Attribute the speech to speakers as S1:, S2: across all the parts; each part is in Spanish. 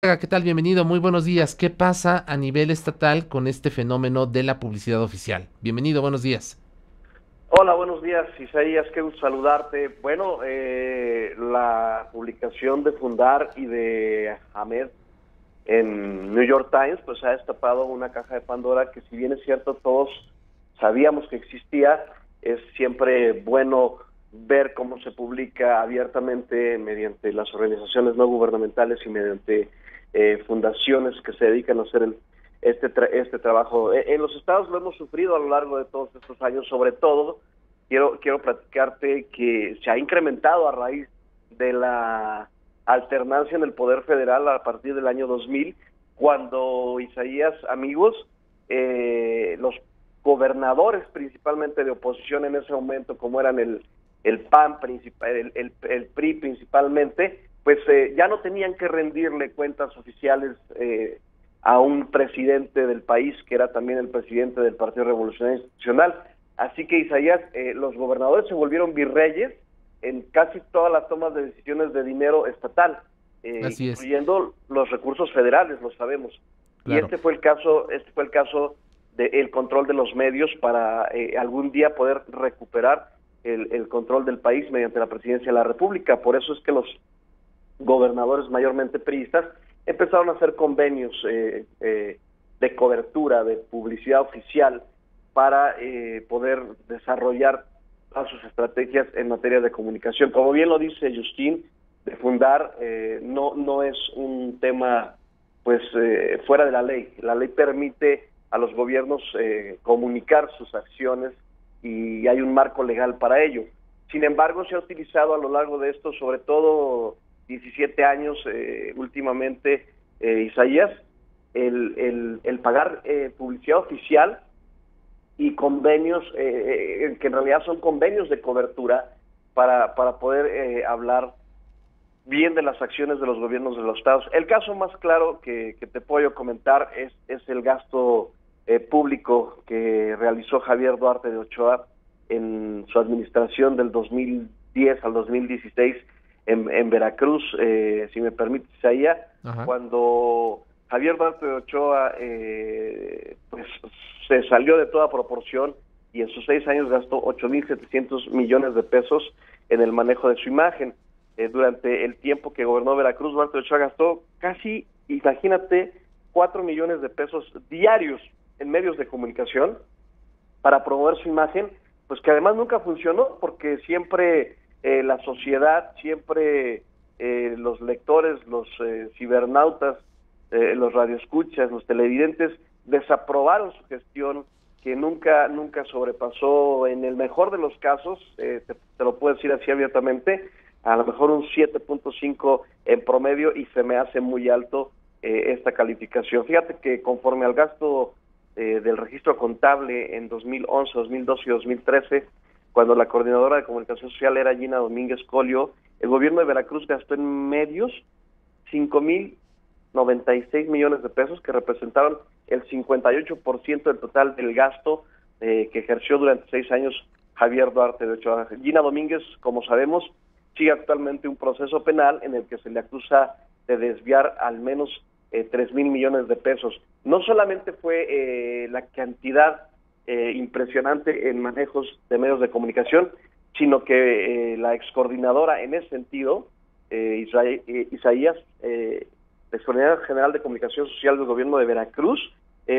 S1: ¿Qué tal? Bienvenido, muy buenos días. ¿Qué pasa a nivel estatal con este fenómeno de la publicidad oficial? Bienvenido, buenos días.
S2: Hola, buenos días, Isaías, qué gusto saludarte. Bueno, la publicación de Fundar y de Ahmed en New York Times, pues ha destapado una caja de Pandora que, si bien es cierto, todos sabíamos que existía. Es siempre bueno ver cómo se publica abiertamente mediante las organizaciones no gubernamentales y mediante fundaciones que se dedican a hacer este trabajo. En los estados lo hemos sufrido a lo largo de todos estos años. Sobre todo, quiero platicarte que se ha incrementado a raíz de la alternancia en el poder federal a partir del año 2000, cuando, Isaías, amigos, los gobernadores principalmente de oposición en ese momento, como eran el PAN principal, el PRI principalmente, pues ya no tenían que rendirle cuentas oficiales a un presidente del país, que era también el presidente del Partido Revolucionario Institucional. Así que, Isaías, los gobernadores se volvieron virreyes en casi todas las tomas de decisiones de dinero estatal,
S1: Así es,
S2: incluyendo los recursos federales, lo sabemos. Y
S1: claro.
S2: este fue el caso del control de los medios para algún día poder recuperar el control del país mediante la presidencia de la República. Por eso es que los gobernadores, mayormente priistas, empezaron a hacer convenios de cobertura, de publicidad oficial, para poder desarrollar todas sus estrategias en materia de comunicación. Como bien lo dice Justin, de Fundar, no es un tema pues fuera de la ley. La ley permite a los gobiernos comunicar sus acciones y hay un marco legal para ello. Sin embargo, se ha utilizado a lo largo de esto, sobre todo 17 años últimamente, Isaías, el pagar publicidad oficial y convenios, que en realidad son convenios de cobertura para poder hablar bien de las acciones de los gobiernos de los estados. El caso más claro que te puedo comentar es el gasto público que realizó Javier Duarte de Ochoa en su administración del 2010 al 2016 en Veracruz. Si me permites, Isaías,
S1: Ajá.
S2: cuando Javier Duarte de Ochoa pues se salió de toda proporción y en sus 6 años gastó 8.700 millones de pesos en el manejo de su imagen. Durante el tiempo que gobernó Veracruz, Duarte de Ochoa gastó casi, imagínate, 4 millones de pesos diarios en medios de comunicación para promover su imagen, pues que además nunca funcionó, porque siempre la sociedad, siempre los lectores, los cibernautas, los radioescuchas, los televidentes, desaprobaron su gestión, que nunca sobrepasó, en el mejor de los casos, te lo puedo decir así abiertamente, a lo mejor un 7.5 en promedio, y se me hace muy alto esta calificación. Fíjate que conforme al gasto del registro contable en 2011, 2012 y 2013, cuando la coordinadora de comunicación social era Gina Domínguez Colio, el gobierno de Veracruz gastó en medios 5.096 millones de pesos, que representaron el 58% del total del gasto que ejerció durante 6 años Javier Duarte de Ochoa. Gina Domínguez, como sabemos, sigue actualmente un proceso penal en el que se le acusa de desviar al menos 3.000 millones de pesos. No solamente fue la cantidad impresionante en manejos de medios de comunicación, sino que la excoordinadora en ese sentido, Isaías, excoordinadora general de comunicación social del gobierno de Veracruz,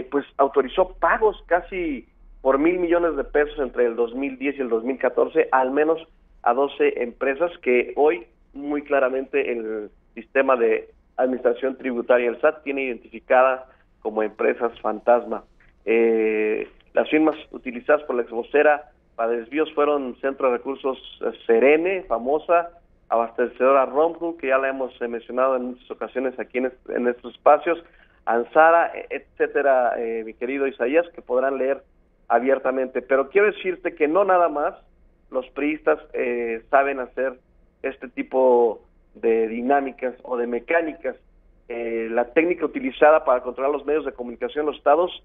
S2: pues autorizó pagos casi por 1.000 millones de pesos entre el 2010 y el 2014, al menos a 12 empresas que hoy muy claramente el sistema de administración tributaria, el SAT, tiene identificada como empresas fantasma. Las firmas utilizadas por la exvocera para desvíos fueron Centro de Recursos Serene, famosa, abastecedora Rompu, que ya la hemos mencionado en muchas ocasiones aquí en estos espacios, Ansara, etcétera, mi querido Isaías, que podrán leer abiertamente. Pero quiero decirte que no nada más los priistas saben hacer este tipo de dinámicas o de mecánicas. La técnica utilizada para controlar los medios de comunicación en los estados,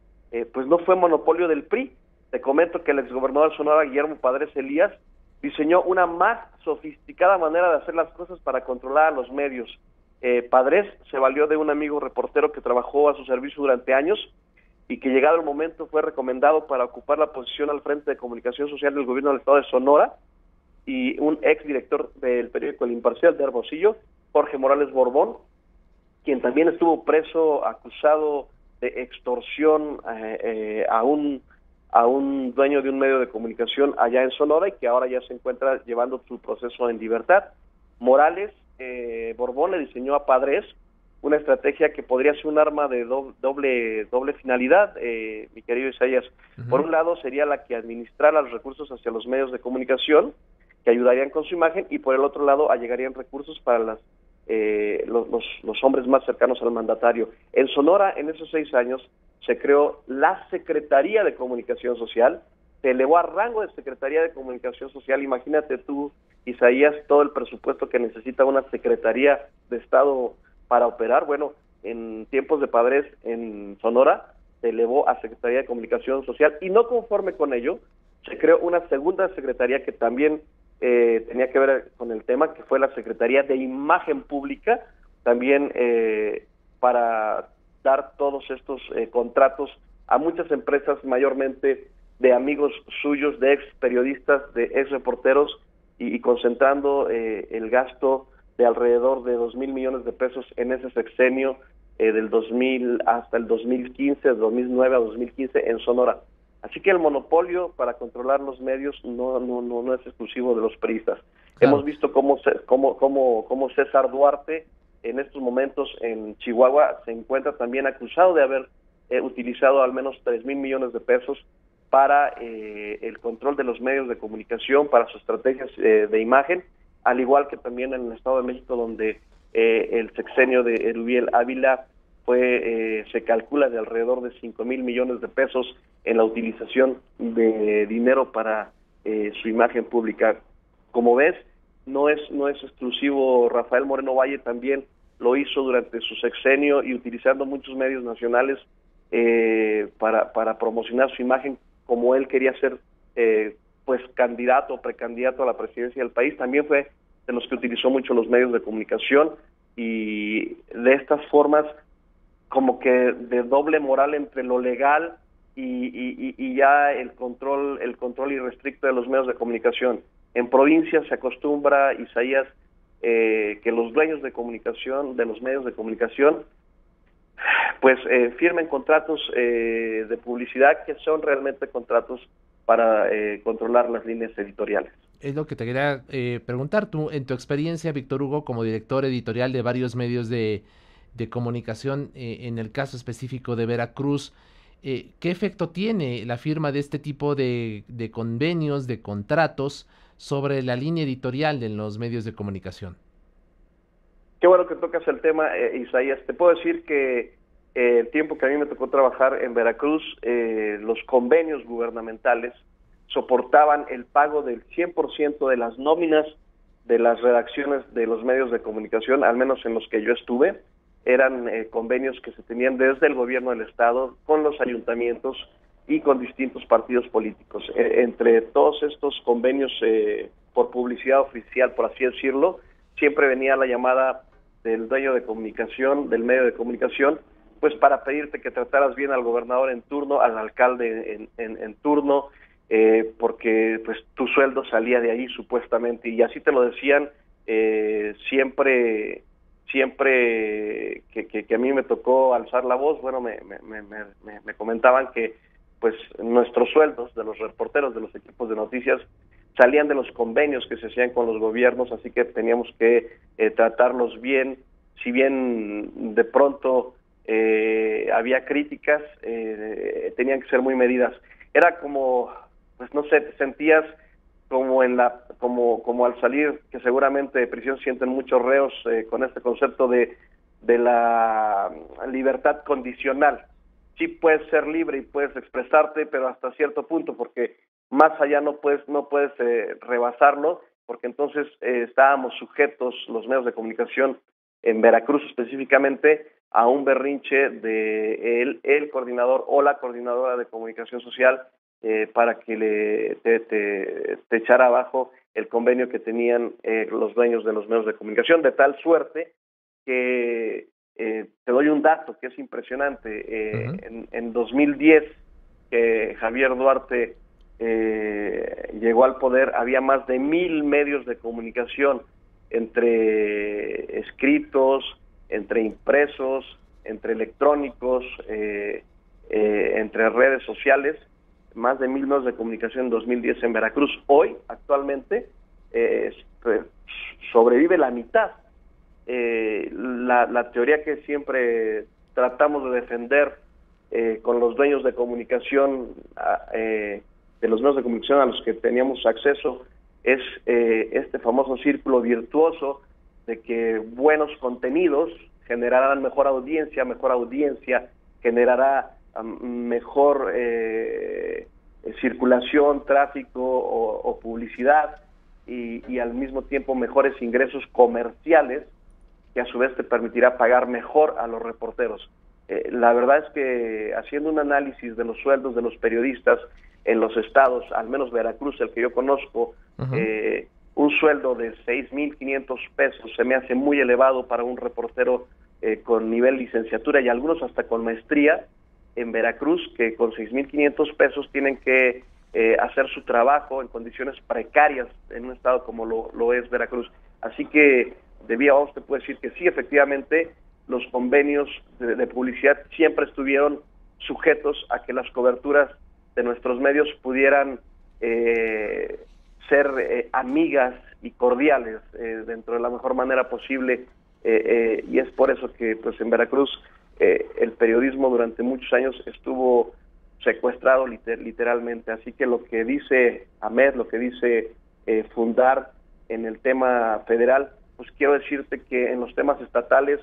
S2: pues no fue monopolio del PRI. Te comento que el exgobernador de Sonora, Guillermo Padres Elías, diseñó una más sofisticada manera de hacer las cosas para controlar a los medios. Padres se valió de un amigo reportero que trabajó a su servicio durante años y que llegado el momento fue recomendado para ocupar la posición al frente de comunicación social del gobierno del estado de Sonora, y un ex director del periódico El Imparcial de Hermosillo, Jorge Morales Borbón, quien también estuvo preso acusado de extorsión a un dueño de un medio de comunicación allá en Sonora y que ahora ya se encuentra llevando su proceso en libertad. Morales Borbón le diseñó a Padres una estrategia que podría ser un arma de doble finalidad, mi querido Isaías. Por un lado sería la que administrara los recursos hacia los medios de comunicación, que ayudarían con su imagen, y por el otro lado allegarían recursos para los hombres más cercanos al mandatario. En Sonora, en esos 6 años, se creó la Secretaría de Comunicación Social, se elevó a rango de Secretaría de Comunicación Social. Imagínate tú, Isaías, todo el presupuesto que necesita una Secretaría de Estado para operar. Bueno, en tiempos de Padres en Sonora se elevó a Secretaría de Comunicación Social, y no conforme con ello, se creó una segunda secretaría que también tenía que ver con el tema, que fue la Secretaría de Imagen Pública, también para dar todos estos contratos a muchas empresas, mayormente de amigos suyos, de ex periodistas, de ex reporteros, y concentrando el gasto de alrededor de 2,000 millones de pesos en ese sexenio del 2000 hasta el 2015, de 2009 a 2015 en Sonora. Así que el monopolio para controlar los medios no es exclusivo de los priistas. Claro. Hemos visto cómo César Duarte en estos momentos en Chihuahua se encuentra también acusado de haber utilizado al menos 3,000 millones de pesos para el control de los medios de comunicación, para sus estrategias de imagen, al igual que también en el Estado de México, donde el sexenio de Erubiel Ávila se calcula de alrededor de 5,000 millones de pesos en la utilización de dinero para su imagen pública. Como ves, no es exclusivo. Rafael Moreno Valle también lo hizo durante su sexenio, y utilizando muchos medios nacionales para promocionar su imagen, como él quería ser pues candidato o precandidato a la presidencia del país. También fue de los que utilizó mucho los medios de comunicación, y de estas formas como que de doble moral entre lo legal y ya el control irrestricto de los medios de comunicación. En provincia se acostumbra, Isaías, que los dueños de comunicación, de los medios de comunicación, pues firmen contratos de publicidad que son realmente contratos para controlar las líneas editoriales.
S1: Es lo que te quería preguntar. Tú, en tu experiencia, Víctor Hugo, como director editorial de varios medios de comunicación, en el caso específico de Veracruz, ¿qué efecto tiene la firma de este tipo de convenios, de contratos, sobre la línea editorial de los medios de comunicación?
S2: Qué bueno que tocas el tema, Isaías. Te puedo decir que el tiempo que a mí me tocó trabajar en Veracruz, los convenios gubernamentales soportaban el pago del 100% de las nóminas de las redacciones de los medios de comunicación, al menos en los que yo estuve. Eran convenios que se tenían desde el gobierno del estado, con los ayuntamientos y con distintos partidos políticos. Entre todos estos convenios por publicidad oficial, por así decirlo, siempre venía la llamada del dueño de comunicación, del medio de comunicación, pues para pedirte que trataras bien al gobernador en turno, al alcalde en turno, porque pues tu sueldo salía de ahí supuestamente, y así te lo decían siempre que a mí me tocó alzar la voz. Bueno, me comentaban que pues nuestros sueldos de los reporteros de los equipos de noticias salían de los convenios que se hacían con los gobiernos, así que teníamos que tratarlos bien. Si bien de pronto había críticas, tenían que ser muy medidas. Era como, pues no sé, te sentías como al salir, que seguramente de prisión sienten muchos reos con este concepto de la libertad condicional. Sí puedes ser libre y puedes expresarte, pero hasta cierto punto, porque más allá no puedes rebasarlo, porque entonces estábamos sujetos, los medios de comunicación en Veracruz específicamente, a un berrinche de el coordinador o la coordinadora de comunicación social para que te echara abajo el convenio que tenían los dueños de los medios de comunicación, de tal suerte que te doy un dato que es impresionante.
S1: Ujú.
S2: En 2010, que Javier Duarte llegó al poder, había más de 1,000 medios de comunicación, entre escritos, entre impresos, entre electrónicos, entre redes sociales, más de 1,000 medios de comunicación en 2010 en Veracruz. Hoy, actualmente, sobrevive la mitad. La teoría que siempre tratamos de defender con los dueños de comunicación, de los medios de comunicación a los que teníamos acceso, es este famoso círculo virtuoso de que buenos contenidos generarán mejor audiencia generará mejor circulación, tráfico o publicidad, y al mismo tiempo mejores ingresos comerciales, que a su vez te permitirá pagar mejor a los reporteros. La verdad es que haciendo un análisis de los sueldos de los periodistas en los estados, al menos Veracruz, el que yo conozco, un sueldo de 6,500 pesos se me hace muy elevado para un reportero con nivel licenciatura, y algunos hasta con maestría en Veracruz, que con 6,500 pesos tienen que hacer su trabajo en condiciones precarias en un estado como lo es Veracruz. Así que de vía voz te puedo decir que sí, efectivamente, los convenios de publicidad siempre estuvieron sujetos a que las coberturas de nuestros medios pudieran ser amigas y cordiales dentro de la mejor manera posible, y es por eso que pues en Veracruz el periodismo durante muchos años estuvo secuestrado literalmente. Así que lo que dice Ahmed, lo que dice Fundar en el tema federal, pues quiero decirte que en los temas estatales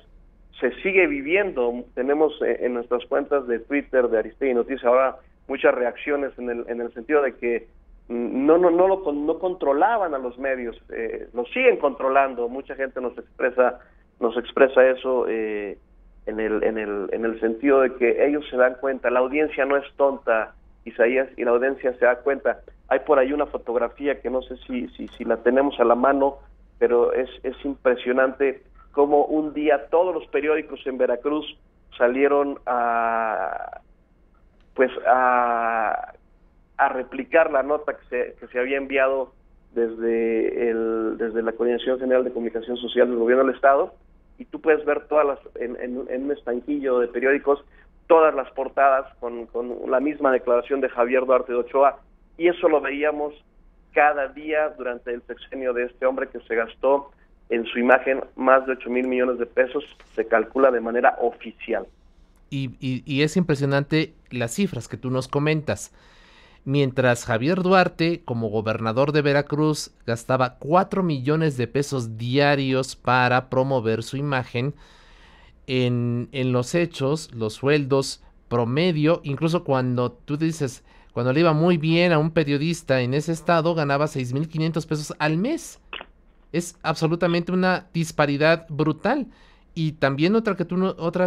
S2: se sigue viviendo. Tenemos en nuestras cuentas de Twitter de Aristegui Noticias ahora muchas reacciones en el sentido de que no controlaban a los medios, los siguen controlando. Mucha gente nos expresa eso en el sentido de que ellos se dan cuenta, la audiencia no es tonta, Isaías, y la audiencia se da cuenta. Hay por ahí una fotografía que no sé si la tenemos a la mano, pero es impresionante cómo un día todos los periódicos en Veracruz salieron a replicar la nota que se había enviado desde la Coordinación General de Comunicación Social del Gobierno del Estado, y tú puedes ver en un estanquillo de periódicos todas las portadas con la misma declaración de Javier Duarte de Ochoa, y eso lo veíamos cada día durante el sexenio de este hombre, que se gastó en su imagen más de 8,000 millones de pesos, se calcula de manera oficial.
S1: Y es impresionante las cifras que tú nos comentas. Mientras Javier Duarte, como gobernador de Veracruz, gastaba 4 millones de pesos diarios para promover su imagen, en los hechos, los sueldos promedio, incluso cuando tú dices, cuando le iba muy bien a un periodista en ese estado, ganaba 6,500 pesos al mes. Es absolutamente una disparidad brutal. Y también otra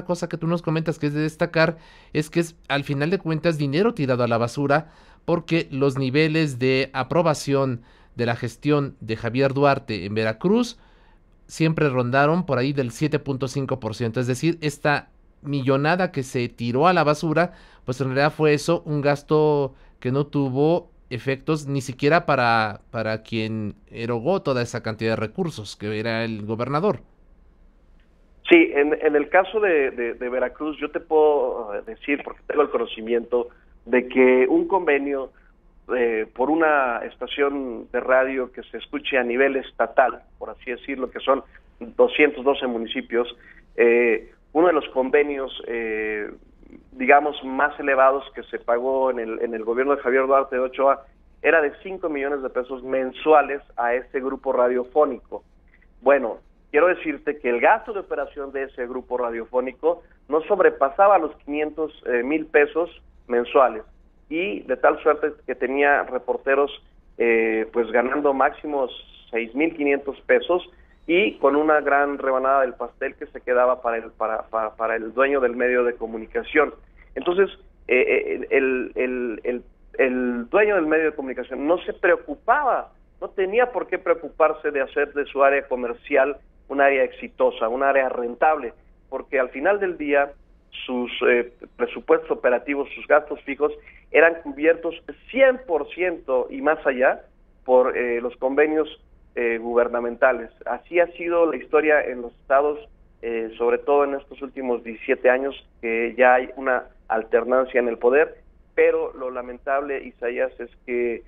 S1: cosa que tú nos comentas que es de destacar es que es, al final de cuentas, dinero tirado a la basura, porque los niveles de aprobación de la gestión de Javier Duarte en Veracruz siempre rondaron por ahí del 7.5%. Es decir, esta millonada que se tiró a la basura, pues en realidad fue eso, un gasto que no tuvo efectos ni siquiera para quien erogó toda esa cantidad de recursos, que era el gobernador.
S2: Sí, en el caso de Veracruz, yo te puedo decir, porque tengo el conocimiento, de que un convenio por una estación de radio que se escuche a nivel estatal, por así decirlo, que son 212 municipios, uno de los convenios, digamos, más elevados que se pagó en el gobierno de Javier Duarte de Ochoa era de 5 millones de pesos mensuales a ese grupo radiofónico. Bueno, quiero decirte que el gasto de operación de ese grupo radiofónico no sobrepasaba los 500,000 pesos mensuales, y de tal suerte que tenía reporteros pues ganando máximos 6,500 pesos, y con una gran rebanada del pastel que se quedaba para el dueño del medio de comunicación. Entonces, el dueño del medio de comunicación no se preocupaba, no tenía por qué preocuparse de hacer de su área comercial un área exitosa, un área rentable, porque al final del día sus presupuestos operativos, sus gastos fijos, eran cubiertos 100% y más allá por los convenios gubernamentales. Así ha sido la historia en los estados, sobre todo en estos últimos 17 años, que ya hay una alternancia en el poder, pero lo lamentable, Isaías, es que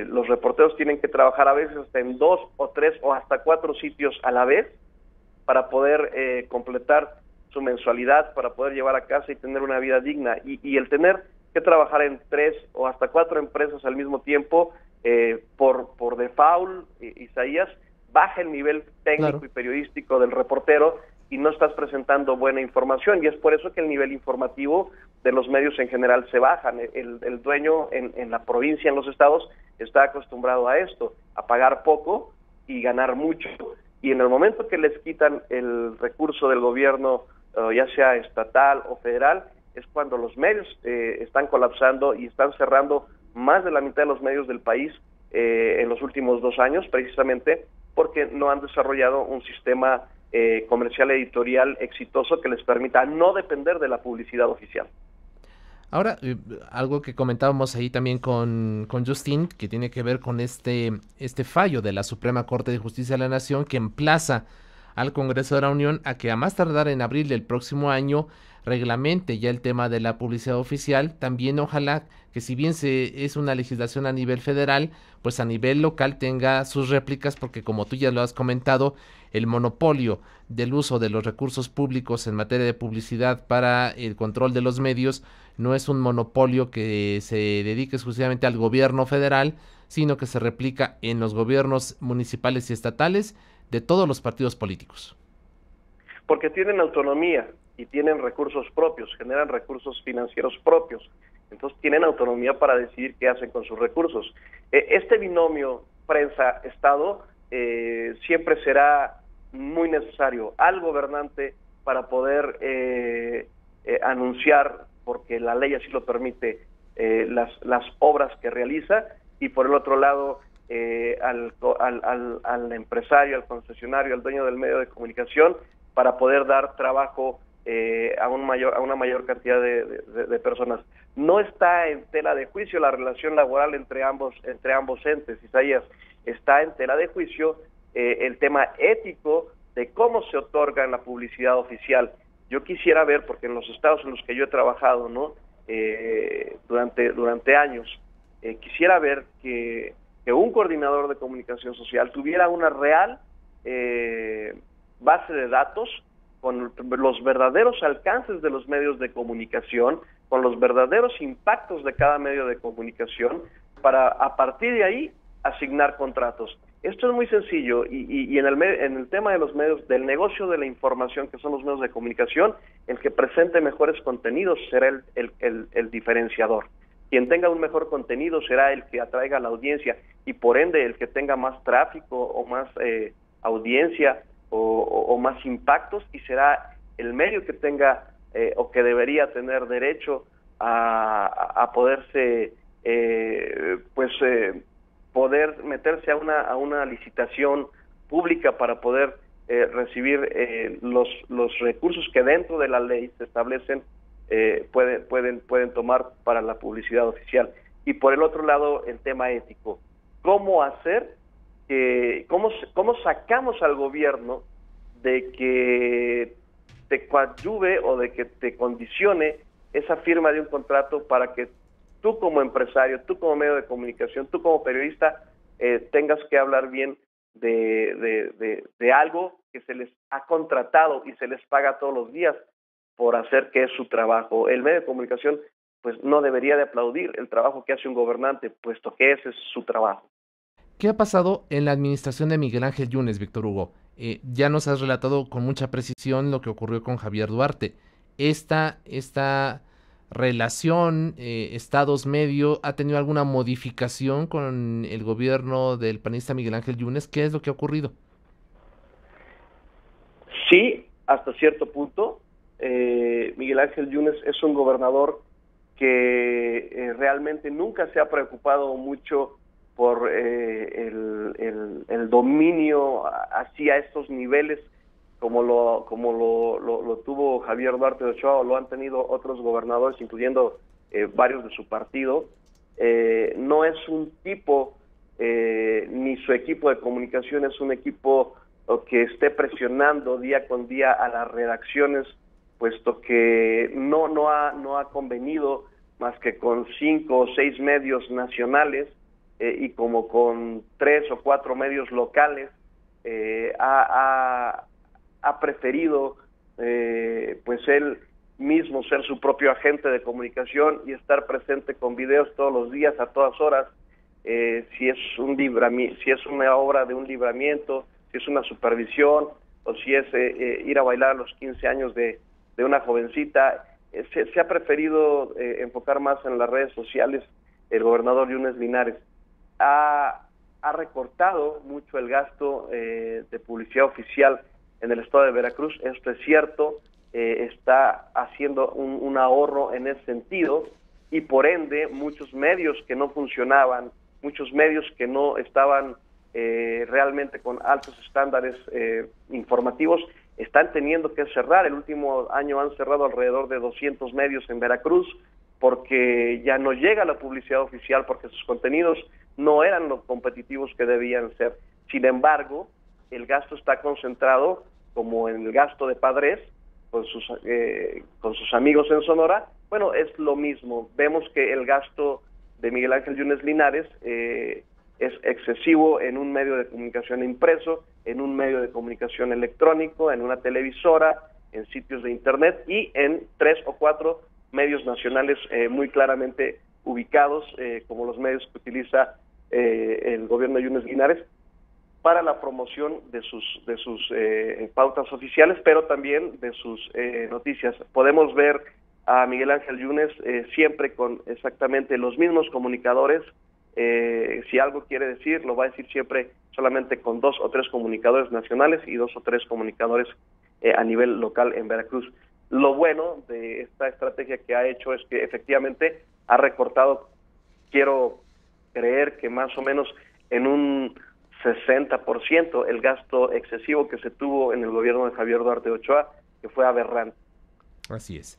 S2: los reporteros tienen que trabajar a veces hasta en 2 o 3 o hasta 4 sitios a la vez para poder completar su mensualidad, para poder llevar a casa y tener una vida digna. Y el tener que trabajar en 3 o hasta 4 empresas al mismo tiempo, por default, Isaías, baja el nivel técnico
S1: Claro.
S2: y periodístico del reportero y no estás presentando buena información, y es por eso que el nivel informativo de los medios en general se bajan. El dueño en la provincia, en los estados, está acostumbrado a esto, a pagar poco y ganar mucho, y en el momento que les quitan el recurso del gobierno, ya sea estatal o federal, es cuando los medios están colapsando y están cerrando más de la mitad de los medios del país en los últimos 2 años, precisamente porque no han desarrollado un sistema comercial editorial exitoso que les permita no depender de la publicidad oficial.
S1: Ahora, algo que comentábamos ahí también con Justin, que tiene que ver con este fallo de la Suprema Corte de Justicia de la Nación, que emplaza al Congreso de la Unión a que a más tardar en abril del próximo año reglamente ya el tema de la publicidad oficial. También ojalá que, si bien es una legislación a nivel federal, pues a nivel local tenga sus réplicas, porque como tú ya lo has comentado, el monopolio del uso de los recursos públicos en materia de publicidad para el control de los medios no es un monopolio que se dedique exclusivamente al gobierno federal, sino que se replica en los gobiernos municipales y estatales de todos los partidos políticos.
S2: Porque tienen autonomía y tienen recursos propios, generan recursos financieros propios, entonces tienen autonomía para decidir qué hacen con sus recursos. Este binomio prensa-estado siempre será muy necesario al gobernante para poder anunciar, porque la ley así lo permite, las obras que realiza, y por el otro lado al empresario, al concesionario, al dueño del medio de comunicación, para poder dar trabajo a una mayor cantidad de personas. No está en tela de juicio la relación laboral entre ambos entes, Isaías. Está en tela de juicio el tema ético de cómo se otorga en la publicidad oficial. Yo quisiera ver, porque en los estados en los que yo he trabajado, ¿no? Durante años, quisiera ver que un coordinador de comunicación social tuviera una real base de datos con los verdaderos alcances de los medios de comunicación, con los verdaderos impactos de cada medio de comunicación, para a partir de ahí asignar contratos. Esto es muy sencillo, y en el tema de los medios, del negocio de la información, que son los medios de comunicación, el que presente mejores contenidos será el diferenciador. Quien tenga un mejor contenido será el que atraiga a la audiencia, y por ende el que tenga más tráfico o más audiencia o más impactos, y será el medio que tenga o que debería tener derecho a poderse poder meterse a una licitación pública para poder recibir los recursos que dentro de la ley se establecen, pueden tomar para la publicidad oficial. Y por el otro lado, el tema ético. ¿Cómo hacer cómo sacamos al gobierno de que te coadyuve o de que te condicione esa firma de un contrato para que tú como empresario, tú como medio de comunicación, tú como periodista, tengas que hablar bien de algo que se les ha contratado y se les paga todos los días por hacer que es su trabajo? El medio de comunicación pues no debería de aplaudir el trabajo que hace un gobernante, puesto que ese es su trabajo.
S1: ¿Qué ha pasado en la administración de Miguel Ángel Yunes, Víctor Hugo? Ya nos has relatado con mucha precisión lo que ocurrió con Javier Duarte. Esta relación Estados-medio ha tenido alguna modificación con el gobierno del panista Miguel Ángel Yunes. ¿Qué es lo que ha ocurrido?
S2: Sí, hasta cierto punto. Miguel Ángel Yunes es un gobernador que realmente nunca se ha preocupado mucho por el dominio hacia estos niveles como lo tuvo Javier Duarte de Ochoa, o lo han tenido otros gobernadores, incluyendo varios de su partido. No es un tipo, ni su equipo de comunicación es un equipo que esté presionando día con día a las redacciones, puesto que no ha convenido más que con 5 o 6 medios nacionales, y como con 3 o 4 medios locales. Ha preferido pues él mismo ser su propio agente de comunicación y estar presente con videos todos los días, a todas horas, si es si es una obra de un libramiento, si es una supervisión, o si es ir a bailar a los 15 años de una jovencita. Se ha preferido enfocar más en las redes sociales el gobernador Yunes Linares. Ha recortado mucho el gasto de publicidad oficial en el estado de Veracruz. Esto es cierto, está haciendo un ahorro en ese sentido, y por ende muchos medios que no funcionaban, muchos medios que no estaban realmente con altos estándares informativos, están teniendo que cerrar. El último año han cerrado alrededor de 200 medios en Veracruz, porque ya no llega la publicidad oficial, porque sus contenidos no eran los competitivos que debían ser. Sin embargo, el gasto está concentrado, como en el gasto de Padres, con sus amigos en Sonora. Bueno, es lo mismo. Vemos que el gasto de Miguel Ángel Yunes Linares es excesivo en un medio de comunicación impreso, en un medio de comunicación electrónico, en una televisora, en sitios de internet y en 3 o 4 medios nacionales muy claramente ubicados, como los medios que utiliza el gobierno de Yunes Linares para la promoción de sus pautas oficiales, pero también de sus noticias. Podemos ver a Miguel Ángel Yunes siempre con exactamente los mismos comunicadores. Si algo quiere decir, lo va a decir siempre solamente con 2 o 3 comunicadores nacionales y 2 o 3 comunicadores a nivel local en Veracruz. Lo bueno de esta estrategia que ha hecho es que efectivamente ha recortado, quiero creer que más o menos en un 60% el gasto excesivo que se tuvo en el gobierno de Javier Duarte de Ochoa, que fue aberrante.
S1: Así es.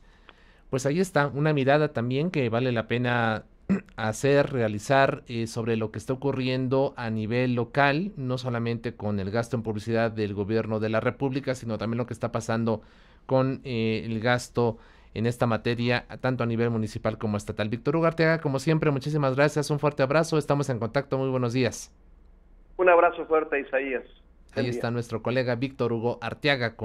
S1: Pues ahí está, una mirada también que vale la pena realizar sobre lo que está ocurriendo a nivel local, no solamente con el gasto en publicidad del gobierno de la República, sino también lo que está pasando con el gasto en esta materia, tanto a nivel municipal como estatal. Víctor Hugo Arteaga, como siempre, muchísimas gracias, un fuerte abrazo, estamos en contacto, muy buenos días.
S2: Un abrazo fuerte, Isaías.
S1: Ahí está nuestro colega Víctor Hugo Arteaga con